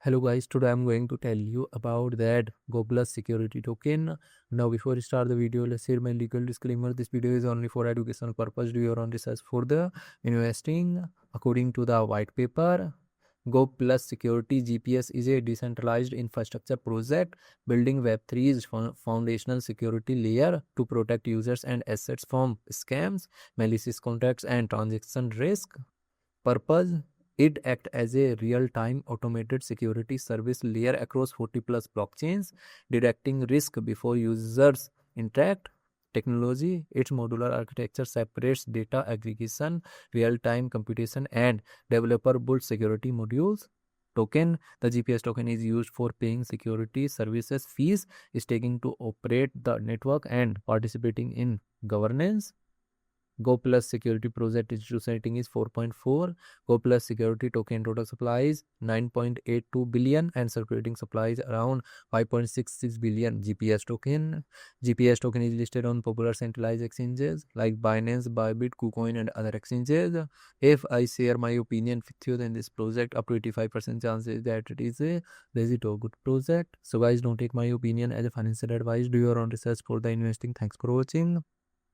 Hello guys, today I'm going to tell you about that GoPlus Security token. Now before we start the video, let's hear my legal disclaimer. This video is only for educational purpose. Do your own research for the investing. According to the white paper, GoPlus Security GPS is a decentralized infrastructure project building Web3's foundational security layer to protect users and assets from scams, malicious contacts, and transaction risk. Purpose: it acts as a real-time automated security service layer across 40 plus blockchains, detecting risk before users interact. Technology: its modular architecture separates data aggregation, real-time computation, and developer-built security modules. Token: the GPS token is used for paying security services fees, staking to operate the network, and participating in governance. GoPlus Security project institution rating is 4.4. GoPlus Security token total supply is 9.82 billion and circulating supply is around 5.66 billion. GPS token is listed on popular centralized exchanges like Binance, Bybit, KuCoin, and other exchanges. If I share my opinion with you, then this project up to 85% chances that it is a legit or good project. So guys, don't take my opinion as a financial advice. Do your own research for the investing. Thanks for watching.